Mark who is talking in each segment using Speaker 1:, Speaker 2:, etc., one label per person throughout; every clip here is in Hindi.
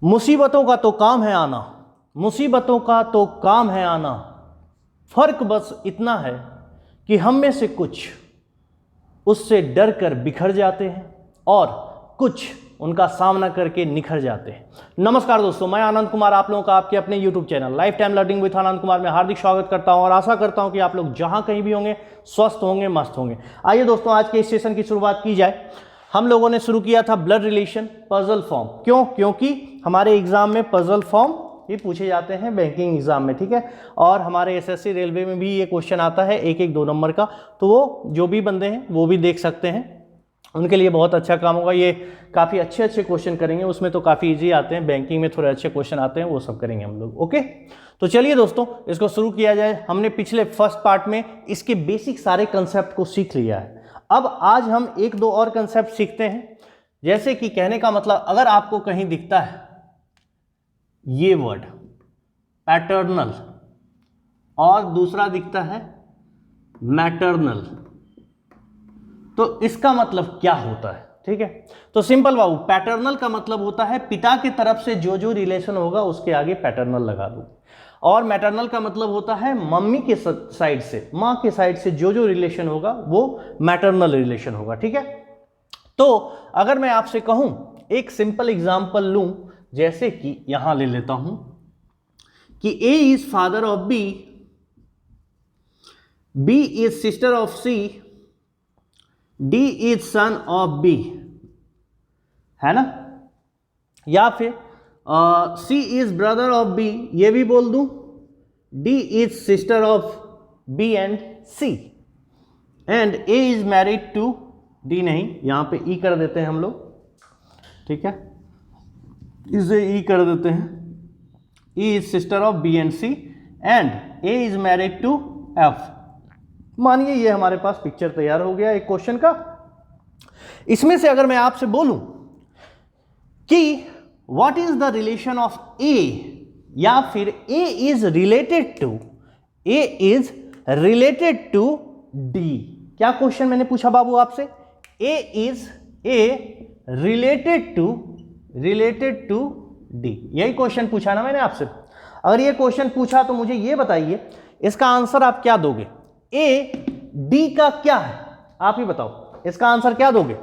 Speaker 1: मुसीबतों का तो काम है आना, मुसीबतों का तो काम है आना, फर्क बस इतना है कि हम में से कुछ उससे डर कर बिखर जाते हैं और कुछ उनका सामना करके निखर जाते हैं। नमस्कार दोस्तों, मैं आनंद कुमार आप लोगों का आपके अपने YouTube channel life time learning with Anand Kumar में हार्दिक स्वागत करता हूं और आशा करता हूं कि आप लोग जहां कहीं भी होंगे स्वस्थ होंगे, मस्त होंगे। आइए दोस्तों, आज के इस सेशन की शुरुआत की जाए। हम लोगों ने शुरू किया था ब्लड रिलेशन पजल फॉर्म। क्यों? क्योंकि हमारे एग्जाम में पजल फॉर्म ये पूछे जाते हैं बैंकिंग एग्जाम में, ठीक है। और हमारे एसएससी रेलवे में भी ये क्वेश्चन आता है 1-1, 2 नंबर का। तो वो जो भी बंदे हैं वो भी देख सकते हैं, उनके लिए बहुत अच्छा काम होगा। ये काफ़ी अच्छे अच्छे क्वेश्चन करेंगे, उसमें तो काफ़ी इजी आते हैं, बैंकिंग में थोड़े अच्छे क्वेश्चन आते हैं, वो सब करेंगे हम लोग। ओके, तो चलिए दोस्तों इसको शुरू किया जाए। हमने पिछले फर्स्ट पार्ट में इसके बेसिक सारे कंसेप्ट को सीख लिया है। अब आज हम 1-2 और कंसेप्ट सीखते हैं। जैसे कि कहने का मतलब, अगर आपको कहीं दिखता है ये वर्ड पैटर्नल और दूसरा दिखता है मैटरनल, तो इसका मतलब क्या होता है? ठीक है, तो सिंपल बाबू, पैटर्नल का मतलब होता है पिता की तरफ से जो जो रिलेशन होगा उसके आगे पैटर्नल लगा दो, और मैटरनल का मतलब होता है मम्मी के साइड से, माँ के साइड से जो जो रिलेशन होगा वो मैटरनल रिलेशन होगा। ठीक है, तो अगर मैं आपसे कहूं, एक सिंपल एग्जांपल लूं, जैसे कि यहां ले लेता हूं कि A is father of B, B is sister of C, D is son of B, है ना। या फिर C is brother of B, ये भी बोल दूं, D is sister of B and C, and A is married to D, नहीं यहां पे E कर देते हैं हम लोग, ठीक है, इसे E कर देते हैं, E is sister of B and C and A is married to F। मानिए ये हमारे पास पिक्चर तैयार हो गया एक क्वेश्चन का। इसमें से अगर मैं आपसे बोलूं कि what is the relation of A, या फिर A is related to D, क्या क्वेश्चन मैंने पूछा बाबू आपसे? A is related to D, यही क्वेश्चन पूछा ना मैंने आपसे। अगर ये क्वेश्चन पूछा तो मुझे ये बताइए इसका आंसर आप क्या दोगे? A D का क्या है, आप ही बताओ, इसका आंसर क्या दोगे?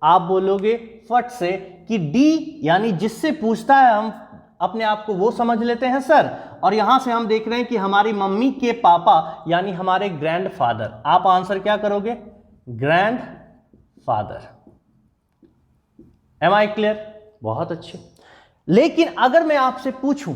Speaker 1: आप बोलोगे फट से कि D यानी जिससे पूछता है हम अपने आप को वो समझ लेते हैं सर, और यहां से हम देख रहे हैं कि हमारी मम्मी के पापा यानी हमारे ग्रैंडफादर। आप आंसर क्या करोगे? ग्रैंडफादर। Am I clear? बहुत अच्छे। लेकिन अगर मैं आपसे पूछूं,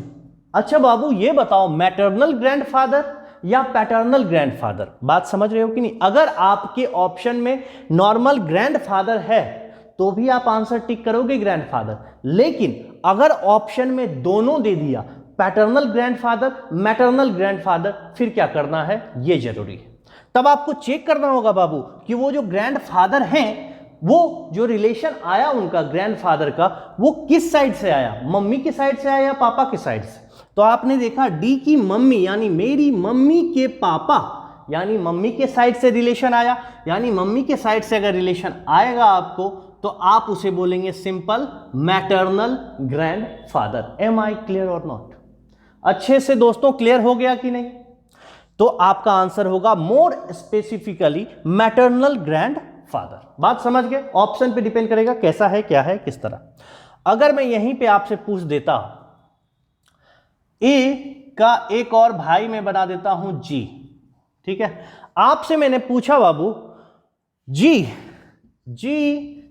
Speaker 1: अच्छा बाबू ये बताओ मैटरनल ग्रैंडफादर या पैटर्नल ग्रैंडफादर, बात समझ रहे हो कि नहीं? अगर आपके ऑप्शन में नॉर्मल ग्रैंडफादर है तो भी आप आंसर टिक करोगे ग्रैंडफादर, लेकिन अगर ऑप्शन में दोनों दे दिया, पैटर्नल ग्रैंडफादर, मैटरनल ग्रैंडफादर, फिर क्या करना है ये जरूरी है। तब आपको चेक करना होगा बाबू कि वो जो ग्रैंडफादर हैं, वो जो रिलेशन आया उनका ग्रैंडफादर का, वो किस साइड से आया, मम्मी की साइड से आया या पापा की साइड से? तो आपने देखा डी की मम्मी यानी मेरी मम्मी के पापा, यानी मम्मी के साइड से रिलेशन आया, यानी मम्मी के साइड से अगर रिलेशन आएगा आपको तो आप उसे बोलेंगे simple maternal grandfather. Am I clear और नॉट? अच्छे से दोस्तों क्लियर हो गया कि नहीं? तो आपका आंसर होगा मोर स्पेसिफिकली मैटरनल ग्रैंडफादर। बात समझ गए? ऑप्शन पे डिपेंड करेगा कैसा है, क्या है, किस तरह। अगर मैं यहीं पे आपसे पूछ देता ए का एक और भाई मैं बना देता हूं जी, ठीक है, आपसे मैंने पूछा बाबू जी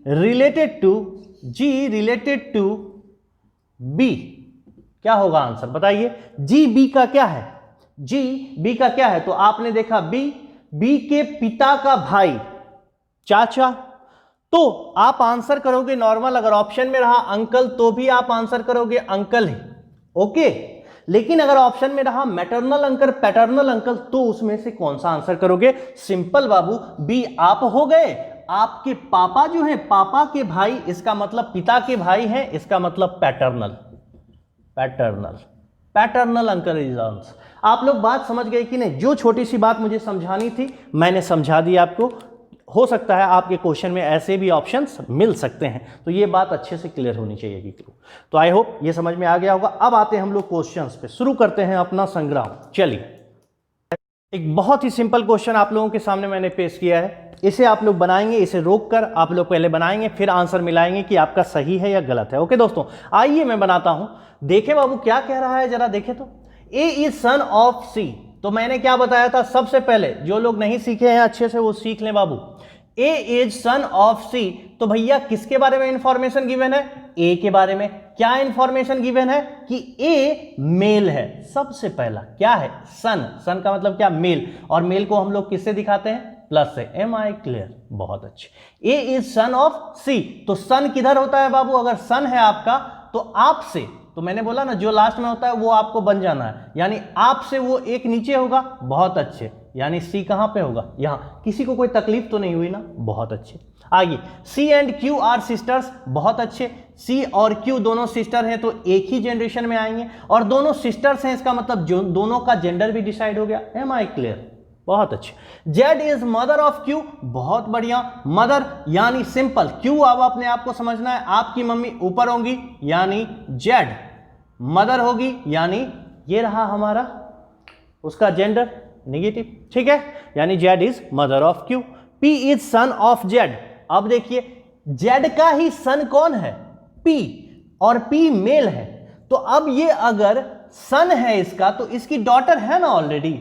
Speaker 1: रिलेटेड टू बी, क्या होगा आंसर बताइए? जी बी का क्या है? तो आपने देखा बी के पिता का भाई, चाचा, तो आप आंसर करोगे नॉर्मल। अगर ऑप्शन में रहा अंकल तो भी आप आंसर करोगे अंकल ही, ओके। लेकिन अगर ऑप्शन में रहा मैटरनल अंकल, पैटर्नल अंकल, तो उसमें से कौन सा आंसर करोगे? सिंपल बाबू, बी आप हो गए। आपके पापा जो है, पापा के भाई, इसका मतलब पिता के भाई हैं, इसका मतलब पैटर्नल अंकल इज आंसर। आप लोग बात समझ गए कि नहीं? जो छोटी सी बात मुझे समझानी थी मैंने समझा दी आपको। हो सकता है आपके क्वेश्चन में ऐसे भी ऑप्शंस मिल सकते हैं, तो ये बात अच्छे से क्लियर होनी चाहिए कि क्यों। तो आई होप ये समझ में आ गया होगा। अब आते हैं हम लोग क्वेश्चंस पे, शुरू करते हैं अपना संग्राम। चलिए, एक बहुत ही सिंपल क्वेश्चन आप लोगों के सामने मैंने पेश किया है, इसे आप लोग बनाएंगे, इसे रोककर आप लोग पहले बनाएंगे, फिर आंसर मिलाएंगे कि आपका सही है या गलत है। ओके दोस्तों, आइए मैं बनाता हूं। देखें बाबू क्या कह रहा है, जरा देखें तो। ए इज सन ऑफ सी, तो मैंने क्या बताया था, सबसे पहले जो लोग नहीं सीखे हैं अच्छे से वो सीख लें बाबू। ए इज सन ऑफ सी, तो भैया किसके बारे में इंफॉर्मेशन गिवन है, ए के बारे में। क्या इंफॉर्मेशन गिवन है कि ए मेल है। सबसे पहला क्या है, सन, सन का मतलब क्या, मेल, और मेल को हम लोग किससे दिखाते हैं, प्लस से। एम आई क्लियर, बहुत अच्छे। ए इज सन ऑफ सी, तो सन किधर होता है बाबू, अगर सन है आपका तो आपसे, तो मैंने बोला ना जो लास्ट में होता है वो आपको बन जाना है, यानी आपसे वो एक नीचे होगा, बहुत अच्छे, यानी सी कहां पे होगा, यहां। किसी को कोई तकलीफ तो नहीं हुई ना, बहुत अच्छे। आगे, सी एंड क्यू आर सिस्टर्स, बहुत अच्छे। सी और क्यू दोनों सिस्टर हैं तो एक ही जनरेशन में आएंगे, और दोनों सिस्टर्स हैं इसका मतलब जो दोनों का जेंडर भी डिसाइड हो गया। एम आई क्लियर, बहुत अच्छे। Z is mother of Q, बहुत बढ़िया। मदर यानी सिंपल, क्यू अब अपने आप को समझना है, आपकी मम्मी ऊपर होंगी यानी जेड, मदर होगी यानी ये रहा हमारा उसका जेंडर नेगेटिव, ठीक है, यानी Z is mother of Q. P is son of Z, अब देखिए जेड का ही सन कौन है, पी, और पी मेल है, तो अब ये अगर सन है इसका तो इसकी डॉटर है ना ऑलरेडी,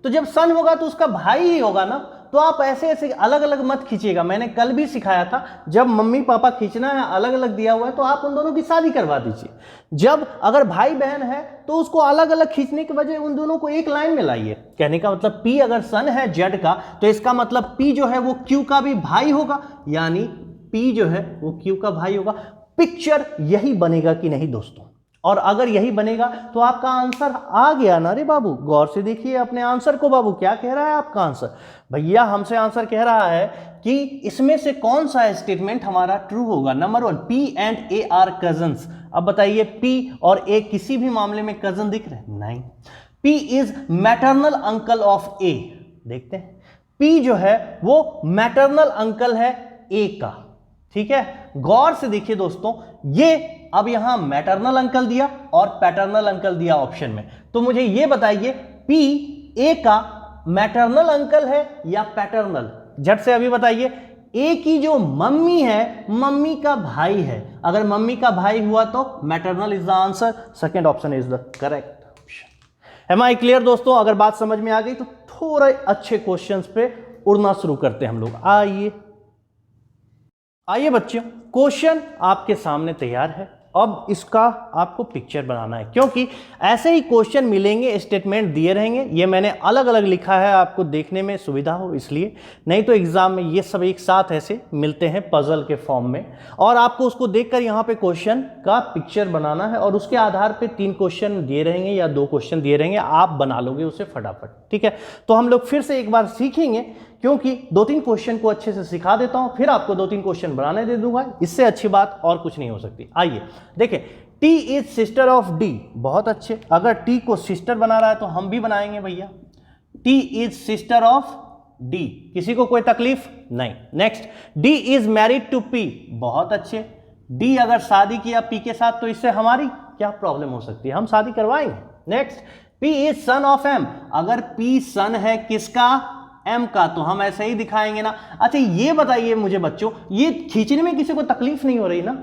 Speaker 1: तो जब सन होगा तो उसका भाई ही होगा ना। तो आप ऐसे ऐसे अलग अलग मत खींचिएगा, मैंने कल भी सिखाया था, जब मम्मी पापा खींचना है अलग अलग दिया हुआ है तो आप उन दोनों की शादी करवा दीजिए। जब अगर भाई बहन है तो उसको अलग अलग खींचने की वजह उन दोनों को एक लाइन में लाइए। कहने का मतलब पी अगर सन है जेड का तो इसका मतलब पी जो है वो क्यू का भी भाई होगा, यानी पी जो है वो क्यू का भाई होगा। पिक्चर यही बनेगा कि नहीं दोस्तों, और अगर यही बनेगा तो आपका आंसर आ गया ना रे बाबू। गौर से देखिए अपने आंसर को बाबू, क्या कह रहा है आपका आंसर, भैया हमसे आंसर कह रहा है कि इसमें से कौन सा स्टेटमेंट हमारा ट्रू होगा। Number 1, P and A R cousins. अब बताइए पी और ए किसी भी मामले में कजन दिख रहे हैं, नहीं। P is maternal uncle of A, देखते हैं, पी जो है वो मैटरनल अंकल है ए का, ठीक है। गौर से देखिए दोस्तों, ये अब यहां मैटरनल अंकल दिया और पैटर्नल अंकल दिया ऑप्शन में, तो मुझे ये बताइए पी ए का मैटरनल अंकल है या पैटर्नल, झट से अभी बताइए। ए की जो मम्मी है, मम्मी का भाई है, अगर मम्मी का भाई हुआ तो maternal is the answer, second option is the correct option. Am I clear दोस्तों, अगर बात समझ में आ गई तो थोड़े अच्छे क्वेश्चंस पे उड़ना शुरू करते हैं हम लोग। आइए बच्चों, क्वेश्चन आपके सामने तैयार है, अब इसका आपको पिक्चर बनाना है, क्योंकि ऐसे ही क्वेश्चन मिलेंगे, स्टेटमेंट दिए रहेंगे, ये मैंने अलग अलग लिखा है आपको देखने में सुविधा हो इसलिए, नहीं तो एग्जाम में ये सब एक साथ ऐसे मिलते हैं पजल के फॉर्म में, और आपको उसको देखकर यहाँ पे क्वेश्चन का पिक्चर बनाना है, और उसके आधार पे 3 क्वेश्चन दिए रहेंगे या 2 क्वेश्चन दिए रहेंगे, आप बना लोगे उसे फटाफट, ठीक है। तो हम लोग फिर से एक बार सीखेंगे, क्योंकि 2-3 क्वेश्चन को अच्छे से सिखा देता हूं, फिर आपको 2-3 क्वेश्चन बनाने दे दूंगा, इससे अच्छी बात और कुछ नहीं हो सकती। आइए देखें, T is sister of D, बहुत अच्छे। अगर टी को सिस्टर बना रहा है तो हम भी बनाएंगे भैया, T is sister of D, किसी को कोई तकलीफ नहीं। Next, D is married to P, बहुत अच्छे। डी अगर शादी किया पी के साथ तो इससे हमारी क्या प्रॉब्लम हो सकती है, हम शादी करवाएंगे। Next, P is son of M, अगर पी सन है किसका, एम का, तो हम ऐसे ही दिखाएंगे ना। अच्छा ये बताइए मुझे बच्चों, ये खींचने में किसी को तकलीफ नहीं हो रही ना,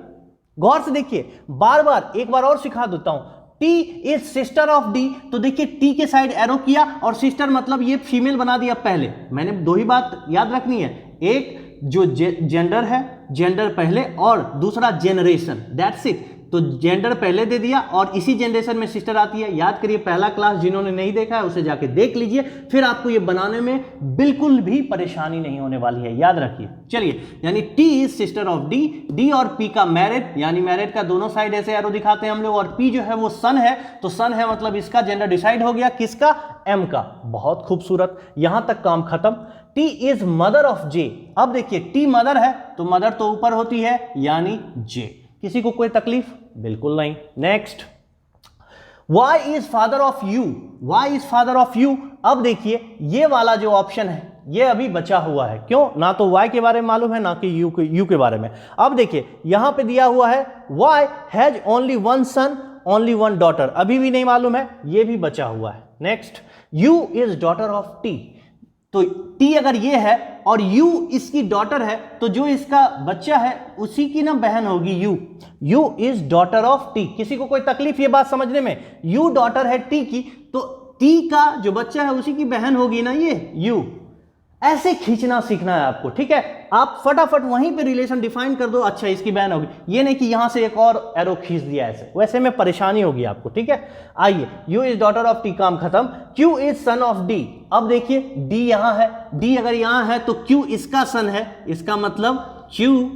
Speaker 1: गौर से देखिए, बार बार एक बार और सिखा देता हूं। T is sister of D, तो देखिए टी के साइड एरो किया और सिस्टर मतलब ये फीमेल बना दिया। पहले मैंने 2 ही बात याद रखनी है, एक जो जेंडर है, जेंडर पहले, और दूसरा जेनरेशन, दैट्स इट। तो जेंडर पहले दे दिया और इसी जनरेशन में सिस्टर आती है। याद करिए, पहला क्लास जिन्होंने नहीं देखा है उसे जाके देख लीजिए, फिर आपको ये बनाने में बिल्कुल भी परेशानी नहीं होने वाली है, याद रखिए। चलिए, यानी T is sister of D, D और पी का मैरिड, यानी मैरिड का दोनों साइड ऐसे एरो दिखाते हैं हम लोग, और पी जो है वो सन है, तो सन है मतलब इसका जेंडर डिसाइड हो गया, किसका, एम का। बहुत खूबसूरत, यहां तक काम खत्म। टी इज मदर ऑफ जे, अब देखिए टी मदर है तो मदर तो ऊपर होती है, यानी जे, किसी को कोई तकलीफ बिल्कुल नहीं। Next, Y is father of U, Y is father of U, अब देखिए ये वाला जो ऑप्शन है ये अभी बचा हुआ है। क्यों? ना तो y के बारे में मालूम है ना कि u के बारे में। अब देखिए यहां पे दिया हुआ है y has only one son only one daughter, अभी भी नहीं मालूम है, ये भी बचा हुआ है। Next, u is daughter of t, तो t अगर ये है और u इसकी डॉटर है तो जो इसका बच्चा है उसी की ना बहन होगी u is daughter of t। किसी को कोई तकलीफ ये बात समझने में? u डॉटर है t की, तो t का जो बच्चा है उसी की बहन होगी ना ये u। ऐसे खींचना सीखना है आपको, ठीक है? आप फटाफट वहीं पे रिलेशन डिफाइन कर दो, अच्छा इसकी बहन होगी, ये नहीं कि यहां से एक और एरो खींच दिया ऐसे, वैसे में परेशानी होगी आपको, ठीक है? आइए, u is daughter of t, काम खत्म। q is son of d, अब देखिए d यहां है, d अगर यहां है तो q इसका सन है, इसका मतलब q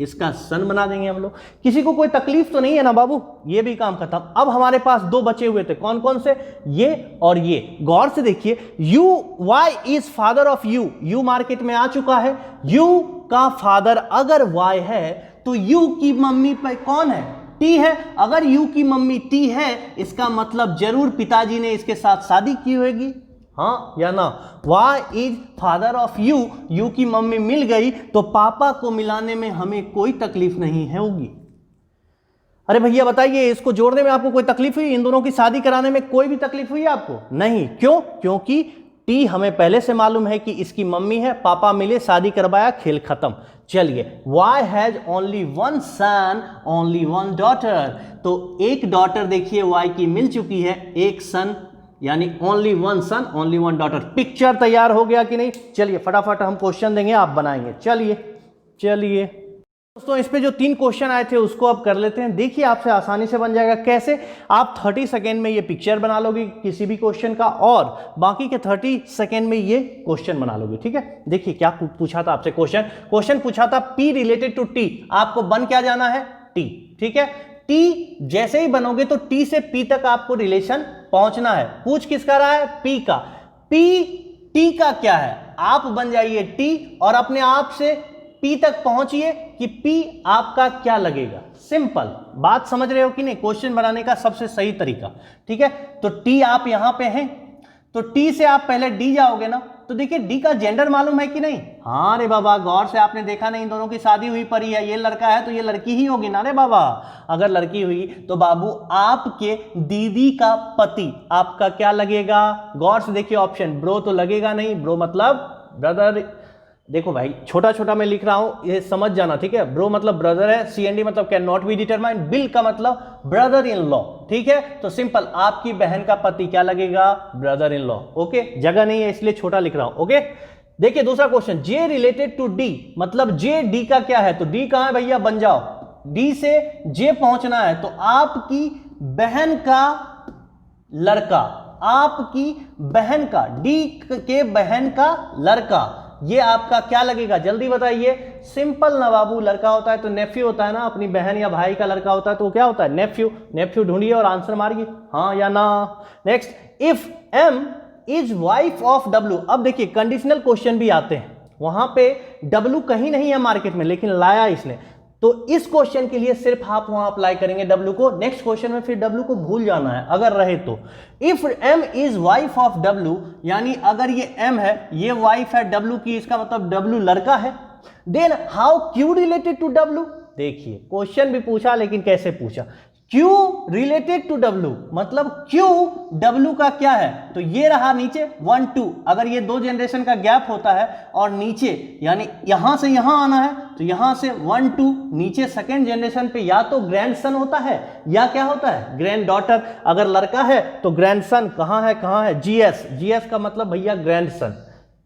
Speaker 1: इसका सन बना देंगे हम लोग। किसी को कोई तकलीफ तो नहीं है ना बाबू? ये भी काम खत्म। अब हमारे पास दो बचे हुए थे, कौन कौन से? ये और ये। गौर से देखिए, y is father of u market में आ चुका है। u का फादर अगर y है तो u की मम्मी पे कौन है? t है। अगर u की मम्मी t है, इसका मतलब जरूर पिताजी ने इसके साथ शादी की होगी, हाँ या ना? y is father of u की मम्मी मिल गई तो पापा को मिलाने में हमें कोई तकलीफ नहीं है होगी। अरे भैया बताइए, इसको जोड़ने में आपको कोई तकलीफ हुई? इन दोनों की शादी कराने में कोई भी तकलीफ हुई आपको? नहीं। क्यों? क्योंकि t हमें पहले से मालूम है कि इसकी मम्मी है, पापा मिले, शादी करवाया, खेल खत्म। चलिए, y has only one son only one daughter, तो एक डॉटर देखिए y की मिल चुकी है, एक सन यानी only one son only one daughter. Picture तैयार हो गया कि नहीं? चलिए फटाफट हम क्वेश्चन देंगे, आप बनाएंगे। चलिए दोस्तों, इस पे जो 3 क्वेश्चन आए थे उसको अब कर लेते हैं। देखिए आपसे आसानी से बन जाएगा। कैसे? आप 30 सेकेंड में ये पिक्चर बना लोगे किसी भी क्वेश्चन का, और बाकी के 30 सेकेंड में ये क्वेश्चन बना लोगे, ठीक है? देखिए क्या पूछा था आपसे क्वेश्चन पूछा था P रिलेटेड टू T, आपको बन क्या जाना है? T, ठीक है? T जैसे ही बनोगे तो T से P तक आपको रिलेशन पहुंचना है। पूछ किसका रहा है? P का। P T का क्या है? आप बन जाइए T और अपने आप से P तक पहुंचिए कि P आपका क्या लगेगा। सिंपल बात समझ रहे हो कि नहीं? क्वेश्चन बनाने का सबसे सही तरीका, ठीक है? तो T आप यहां पे हैं, तो T से आप पहले D जाओगे ना, तो देखिए D का जेंडर मालूम है कि नहीं? हाँ रे बाबा, गौर से आपने देखा नहीं, इन दोनों की शादी हुई पड़ी है, ये लड़का है तो ये लड़की ही होगी ना रे बाबा। अगर लड़की हुई तो बाबू आपके दीदी का पति आपका क्या लगेगा? गौर से देखिए ऑप्शन, ब्रो तो लगेगा नहीं, ब्रो मतलब ब्रदर। देखो भाई, छोटा छोटा मैं लिख रहा हूं, ये समझ जाना, ठीक है? ब्रो मतलब ब्रदर है, CND मतलब can not be determined, bill का मतलब ब्रदर इन लॉ, ठीक है? तो सिंपल, आपकी बहन का पति क्या लगेगा? Brother in law. ओके, जगह नहीं है इसलिए छोटा लिख रहा हूं। ओके, देखिए दूसरा question, J related to D, मतलब J D का क्या है? तो D कहां है भैया? बन जाओ, D से J पहुंचना है तो आपकी बहन का लड़का, आपकी बहन का, D के बहन का लड़का, ये आपका क्या लगेगा? जल्दी बताइए। सिंपल ना बाबू, लड़का होता है तो नेफ्यू होता है ना, अपनी बहन या भाई का लड़का होता है तो क्या होता है? नेफ्यू ढूंढिए और आंसर मारिए, हाँ या ना। Next, if M is wife of W। अब देखिए कंडीशनल क्वेश्चन भी आते हैं, वहां पे W कहीं नहीं है मार्केट में, लेकिन लाया इसने, तो इस क्वेश्चन के लिए सिर्फ आप वहां अप्लाई करेंगे W को, नेक्स्ट क्वेश्चन में फिर W को भूल जाना है अगर रहे तो। If M is wife of W, यानी अगर ये M है, ये वाइफ है W की, इसका मतलब W लड़का है, then how Q related to W। देखिए क्वेश्चन भी पूछा, लेकिन कैसे पूछा? Q रिलेटेड टू W, मतलब Q W का क्या है? तो ये रहा नीचे 1 2, अगर ये 2 जनरेशन का गैप होता है और नीचे यानी यहां से यहां आना है तो यहां से 1 2, नीचे सेकेंड जनरेशन पे या तो ग्रैंडसन होता है या क्या होता है? Grand daughter. अगर लड़का है तो ग्रैंडसन कहां है? GS का मतलब भैया ग्रैंडसन,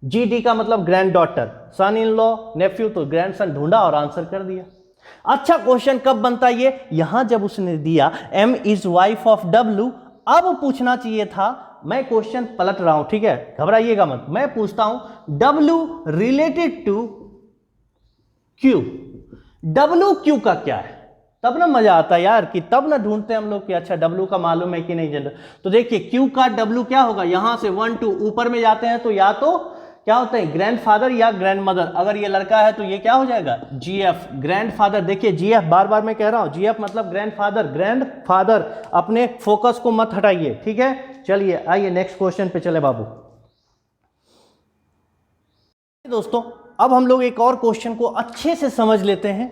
Speaker 1: GD का मतलब granddaughter, son in law, nephew, तो ग्रैंडसन ढूंढा और आंसर कर दिया। अच्छा, क्वेश्चन कब बनता है ये? यहां जब उसने दिया M is wife of W, अब पूछना चाहिए था, मैं क्वेश्चन पलट रहा हूं, ठीक है? घबराइएगा मत, मैं पूछता हूं W related to Q, W Q का क्या है? तब ना मजा आता है यार, कि तब ना ढूंढते हम लोग कि अच्छा W का मालूम है कि नहीं जेंडर। तो देखिए Q का W क्या होगा? यहां से 1 2 ऊपर में जाते हैं तो या तो क्या होता है? ग्रैंडफादर या ग्रैंडमदर। अगर ये लड़का है तो ये क्या हो जाएगा? GF, grandfather. देखिए GF बार बार मैं कह रहा हूं, GF मतलब ग्रैंडफादर। अपने फोकस को मत हटाइए, ठीक है? चलिए आइए नेक्स्ट क्वेश्चन पे चले बाबू। दोस्तों अब हम लोग एक और क्वेश्चन को अच्छे से समझ लेते हैं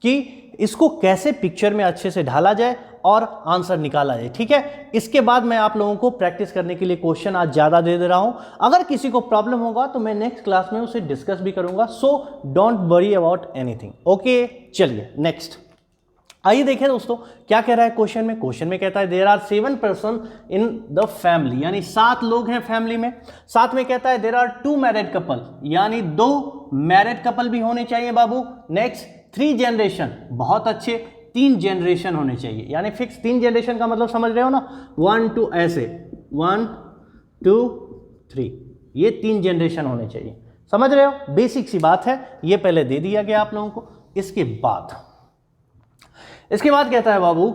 Speaker 1: कि इसको कैसे पिक्चर में अच्छे से ढाला जाए और आंसर निकाला जाए। ठीक है, इसके बाद मैं आप लोगों को प्रैक्टिस करने के लिए क्वेश्चन आज ज़्यादा दे रहा हूं। अगर किसी को प्रॉब्लम होगा तो मैं नेक्स्ट क्लास में उसे डिस्कस भी करूंगा, so don't worry about anything. Okay, चलिए नेक्स्ट आइए देखें दोस्तों क्या कह रहा है क्वेश्चन में। क्वेश्चन में कहता है there are 7 person in the family, यानी 7 लोग हैं फैमिली में। साथ में कहता है देयर आर 2 मैरिड कपल, यानी 2 मैरिड कपल भी होने चाहिए बाबू। नेक्स्ट 3 जनरेशन, बहुत अच्छे, 3 जनरेशन होने चाहिए, यानी फिक्स 3 जनरेशन का मतलब समझ रहे हो ना, 1 2 ऐसे 1 2 3, ये 3 जनरेशन होने चाहिए, समझ रहे हो। बेसिक सी बात है, ये पहले दे दिया गया आप लोगों को। इसके बाद कहता है बाबू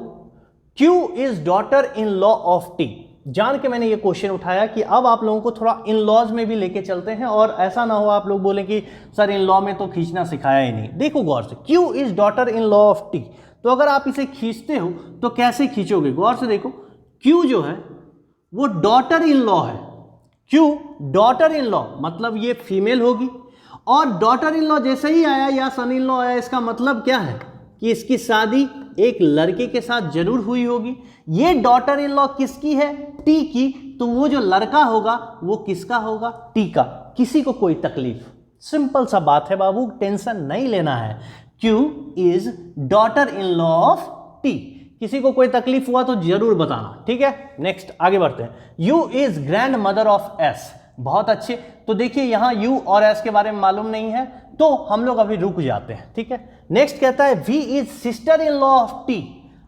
Speaker 1: Q is daughter in law of T। जान के मैंने ये क्वेश्चन उठाया कि अब आप लोगों को थोड़ा इन लॉज में भी लेके चलते हैं, और ऐसा ना हो आप लोग बोले कि सर इन लॉ में तो खींचना सिखाया ही नहीं। देखो गौर से, Q is daughter in law of T, तो अगर आप इसे खींचते हो तो कैसे खींचोगे, गौर से देखो। Q जो है वो डॉटर इन लॉ है। Q डॉटर इन लॉ मतलब ये फीमेल होगी, और डॉटर इन लॉ जैसे ही आया या सन इन लॉ आया, इसका मतलब क्या है कि इसकी शादी एक लड़के के साथ जरूर हुई होगी। ये डॉटर इन लॉ किसकी है, टी की, तो वो जो लड़का होगा वो किसका होगा, टी का। किसी को कोई तकलीफ, सिंपल सा बात है बाबू, टेंशन नहीं लेना है। Q is daughter in law of T. किसी को कोई तकलीफ हुआ तो जरूर बताना, ठीक है। नेक्स्ट आगे बढ़ते हैं। U is grand mother of S, बहुत अच्छे। तो देखिए यहां U और S के बारे में मालूम नहीं है, तो हम लोग अभी रुक जाते हैं, ठीक है। नेक्स्ट कहता है V is sister in law of T।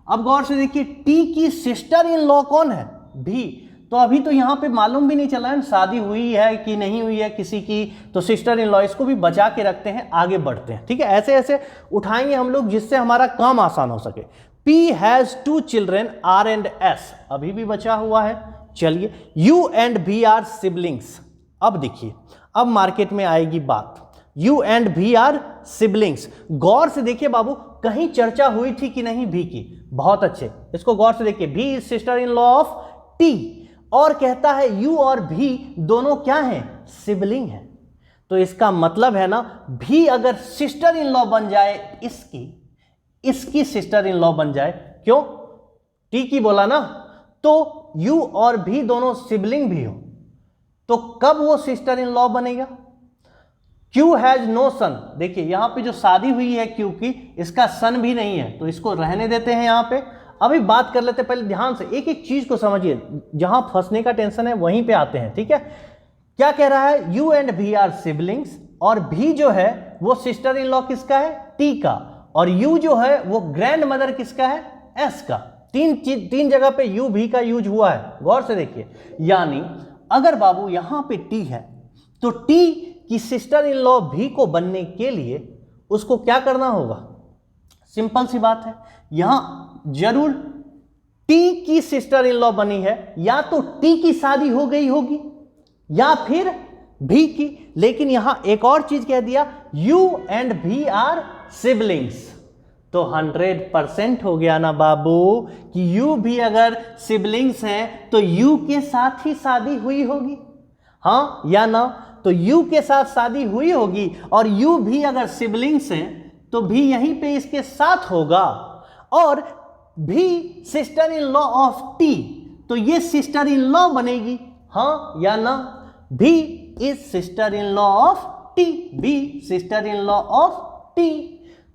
Speaker 1: अब गौर से देखिए, T की सिस्टर इन लॉ कौन है, V। तो अभी तो यहां पे मालूम भी नहीं चला है शादी हुई है कि नहीं हुई है किसी की, तो सिस्टर इन लॉ इसको भी बचा के रखते हैं, आगे बढ़ते हैं, ठीक है। ऐसे ऐसे उठाएंगे हम लोग जिससे हमारा काम आसान हो सके। P has 2 children R and S, अभी भी बचा हुआ है। चलिए, U and V are siblings. अब देखिए, अब मार्केट में आएगी बात, U and V are siblings. गौर से देखिए बाबू, कहीं चर्चा हुई थी कि नहीं V की, बहुत अच्छे, इसको गौर से देखिए। V is sister in law of T, और कहता है U और V दोनों क्या हैं, सिबलिंग हैं। तो इसका मतलब है ना, V अगर सिस्टर इन लॉ बन जाए, इसकी सिस्टर इन लॉ बन जाए, क्यों, T की बोला ना, तो U और V दोनों सिबलिंग भी हो, तो कब वो सिस्टर इन लॉ बनेगा। Q हैज नो सन, देखिए यहां पे जो शादी हुई है Q की, इसका सन भी नहीं है, तो इसको रहने देते हैं यहां पे। अभी बात कर लेते हैं, पहले ध्यान से एक एक चीज को समझिए, जहां फंसने का टेंशन है वहीं पे आते हैं, ठीक है। क्या कह रहा है, U and V are siblings, और V जो है वो सिस्टर इन लॉ किसका है, T का, और U जो है वो ग्रैंड मदर किसका है, S का। तीन जगह पे U V का यूज हुआ है, गौर से देखिए। यानी अगर बाबू यहां पे T है, तो T की सिस्टर इन लॉ V को बनने के लिए उसको क्या करना होगा, सिंपल सी बात है, यहां जरूर T की सिस्टर इन लॉ बनी है, या तो T की शादी हो गई होगी या फिर V की। लेकिन यहां एक और चीज कह दिया, U and V are siblings, तो 100% हो गया ना बाबू कि U भी अगर सिबलिंग्स हैं तो U के साथ ही शादी हुई होगी, हाँ या ना। तो U के साथ शादी हुई होगी, और U भी अगर सिबलिंग्स हैं तो भी यहीं पे इसके साथ होगा, और भी sister in law of T, तो ये सिस्टर इन लॉ बनेगी, हाँ या ना। भी is sister in law of T, भी sister in law of T,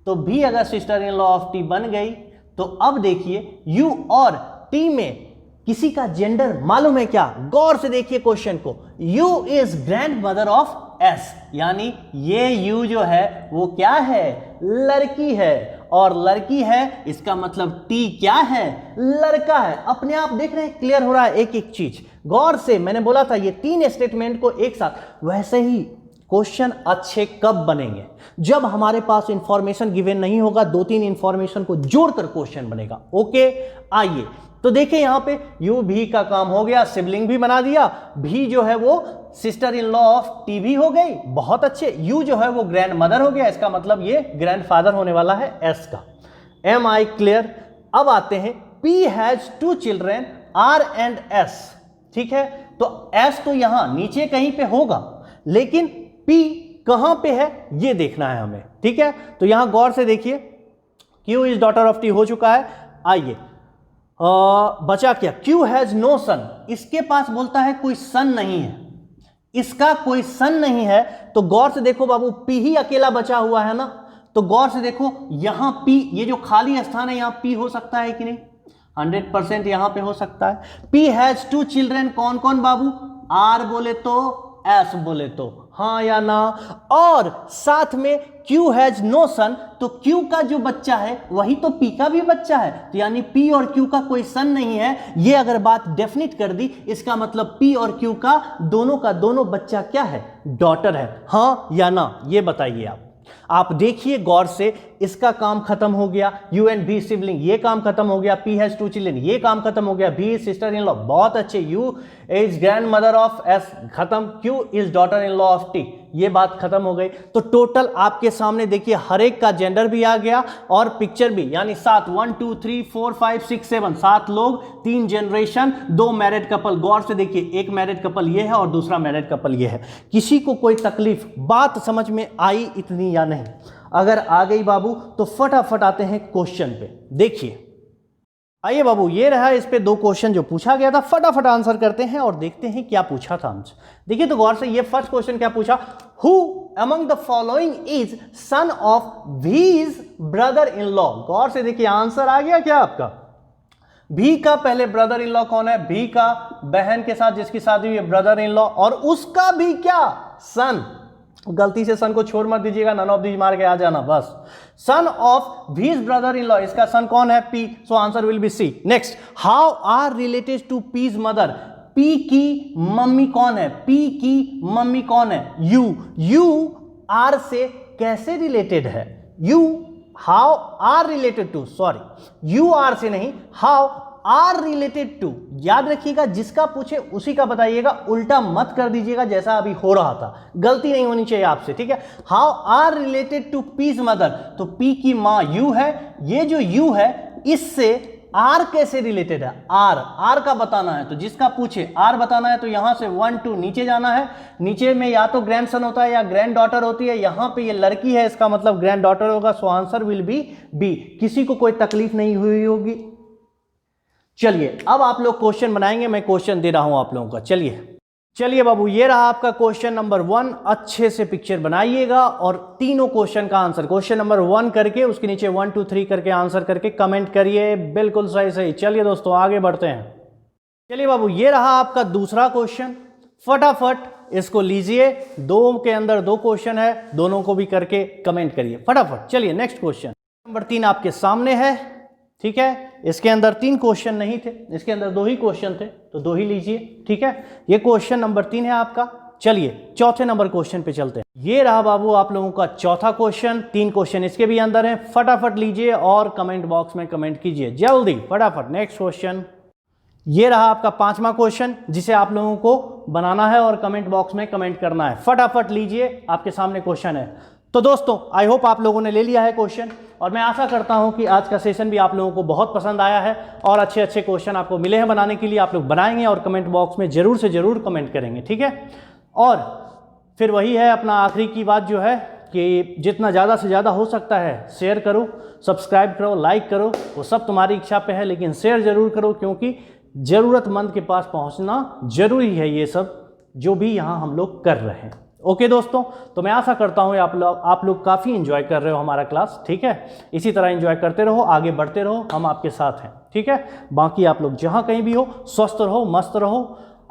Speaker 1: तो भी अगर sister in law of T बन गई, तो अब देखिए U और T में किसी का जेंडर मालूम है क्या, गौर से देखिए क्वेश्चन को। U is grand mother of S, यानी ये U जो है वो क्या है, लड़की है, और लड़की है इसका मतलब T क्या है, लड़का है। अपने आप देख रहे हैं, क्लियर हो रहा है एक एक चीज। गौर से मैंने बोला था ये 3 स्टेटमेंट को एक साथ। वैसे ही क्वेश्चन अच्छे कब बनेंगे, जब हमारे पास इंफॉर्मेशन गिवन नहीं होगा, 2-3 इंफॉर्मेशन को जोड़कर क्वेश्चन बनेगा। ओके, आइए तो देखिए यहां पे U V का काम हो गया, सिबलिंग भी बना दिया, V जो है वो sister in law of T भी हो गई, बहुत अच्छे। U जो है वो ग्रैंड मदर हो गया, इसका मतलब ये ग्रैंड फादर होने वाला है S का। Am I clear. अब आते हैं, P has 2 children R and S, ठीक है। तो S तो यहां नीचे कहीं पे होगा, लेकिन P कहां पे है ये देखना है हमें, ठीक है। तो यहां गौर से देखिए, Q is daughter of T हो चुका है। आइए बचा क्या, Q हैज नो सन, इसके पास बोलता है कोई सन नहीं है, इसका कोई सन नहीं है। तो गौर से देखो बाबू, P ही अकेला बचा हुआ है ना, तो गौर से देखो यहां P, ये जो खाली स्थान है यहां P हो सकता है कि नहीं, 100% यहां पे हो सकता है। P हैज 2 चिल्ड्रेन, कौन कौन बाबू, R बोले तो S बोले तो, हाँ या ना। और साथ में Q हैज नो सन, तो Q का जो बच्चा है वही तो P का भी बच्चा है, तो यानी P और Q का कोई सन नहीं है। ये अगर बात डेफिनेट कर दी, इसका मतलब P और Q का दोनों बच्चा क्या है, डॉटर है, हाँ या ना, ये बताइए आप देखिए गौर से, इसका काम खत्म हो गया। U एंड V सिबलिंग, ये काम खत्म हो गया। P हैज 2 चिल्ड्रन, ये काम खत्म हो गया। V is sister in law, बहुत अच्छे। U is grand mother of S, खत्म। Q is daughter in law of T, ये बात खत्म हो गई। तो टोटल आपके सामने देखिए हर एक का जेंडर भी आ गया और पिक्चर भी, यानी 7, 1 2 3 4 5 6 7, 7 लोग, 3 जनरेशन, 2 मैरिड कपल। गौर से देखिए, एक मैरिड कपल ये है और दूसरा मैरिड कपल ये है। किसी को कोई तकलीफ, बात समझ में आई इतनी या नहीं? अगर आ गई बाबू तो फटाफट आते हैं क्वेश्चन पे। देखिए आइए बाबू, ये रहा इस पे 2 क्वेश्चन जो पूछा गया था, फटाफट आंसर करते हैं और देखते हैं क्या पूछा था हमसे। देखिए तो गौर से, ये फर्स्ट क्वेश्चन क्या पूछा, who among the following is son of V's brother in law. गौर से देखिए आंसर आ गया क्या आपका, भी का पहले ब्रदर इन लॉ कौन है, भी का बहन के साथ जिसकी शादी हुई है ब्रदर इन लॉ, और उसका भी क्या, सन। गलती से सन को छोड़ मत दीजिएगा, नन ऑफ दीज मार के आ जाना बस। Son of V's brother in law, इसका सन कौन है, P, so answer will be C. Next, how are related to P's mother, P की मम्मी कौन है, P की मम्मी कौन है, U R से कैसे रिलेटेड है, how are related to, sorry U R से नहीं, हाउ आर रिलेटेड टू। याद रखिएगा, जिसका पूछे उसी का बताइएगा, उल्टा मत कर दीजिएगा जैसा अभी हो रहा था, गलती नहीं होनी चाहिए आपसे, ठीक है। How are related to P's mother, तो P की मां U है, ये जो U है इससे R कैसे रिलेटेड है, R का बताना है। तो जिसका पूछे R बताना है तो यहां से 1 2 नीचे जाना है, नीचे में या तो ग्रैंडसन होता है या ग्रैंड डॉटर होती है, यहां पे ये लड़की है, इसका मतलब ग्रैंड डॉटर होगा, so answer will be B. किसी को कोई तकलीफ नहीं हुई होगी। चलिए अब आप लोग क्वेश्चन बनाएंगे, मैं क्वेश्चन दे रहा हूं आप लोगों का। चलिए बाबू, ये रहा आपका क्वेश्चन नंबर 1, अच्छे से पिक्चर बनाइएगा और तीनों क्वेश्चन का आंसर, क्वेश्चन नंबर 1 करके उसके नीचे 1 2 3 करके आंसर करके कमेंट करिए, बिल्कुल सही। चलिए दोस्तों आगे बढ़ते हैं। चलिए बाबू, ये रहा आपका दूसरा क्वेश्चन, फटाफट इसको लीजिए, 2 के अंदर 2 क्वेश्चन है, दोनों को भी करके कमेंट करिए फटाफट। चलिए नेक्स्ट क्वेश्चन नंबर 3 आपके सामने है, ठीक है। इसके अंदर 3 क्वेश्चन नहीं थे, इसके अंदर 2 ही क्वेश्चन थे, तो 2 ही लीजिए, ठीक है। ये क्वेश्चन नंबर 3 है आपका। चलिए चौथे नंबर क्वेश्चन पे चलते हैं। ये रहा बाबू आप लोगों का चौथा क्वेश्चन, 3 क्वेश्चन इसके भी अंदर हैं, फटाफट लीजिए और कमेंट बॉक्स में कमेंट कीजिए जल्दी फटाफट। नेक्स्ट क्वेश्चन, ये रहा आपका 5वां क्वेश्चन, जिसे आप लोगों को बनाना है और कमेंट बॉक्स में कमेंट करना है, फटाफट लीजिए, आपके सामने क्वेश्चन है। तो दोस्तों आई होप आप लोगों ने ले लिया है क्वेश्चन, और मैं आशा करता हूं कि आज का सेशन भी आप लोगों को बहुत पसंद आया है और अच्छे अच्छे क्वेश्चन आपको मिले हैं बनाने के लिए। आप लोग बनाएंगे और कमेंट बॉक्स में जरूर से जरूर कमेंट करेंगे, ठीक है। और फिर वही है अपना आखिरी की बात जो है कि जितना ज़्यादा से ज़्यादा हो सकता है शेयर करो, सब्सक्राइब करो, लाइक करो, वो सब तुम्हारी इच्छा पे है, लेकिन शेयर जरूर करो, क्योंकि ज़रूरतमंद के पास पहुँचना जरूरी है, ये सब जो भी यहाँ हम लोग कर रहे हैं। ओके दोस्तों, तो मैं आशा करता हूँ आप लोग काफ़ी एंजॉय कर रहे हो हमारा क्लास, ठीक है। इसी तरह एंजॉय करते रहो, आगे बढ़ते रहो, हम आपके साथ हैं, ठीक है। बाकी आप लोग जहाँ कहीं भी हो, स्वस्थ रहो, मस्त रहो,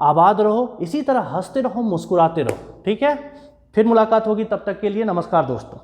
Speaker 1: आबाद रहो, इसी तरह हंसते रहो, मुस्कुराते रहो, ठीक है। फिर मुलाकात होगी, तब तक के लिए नमस्कार दोस्तों।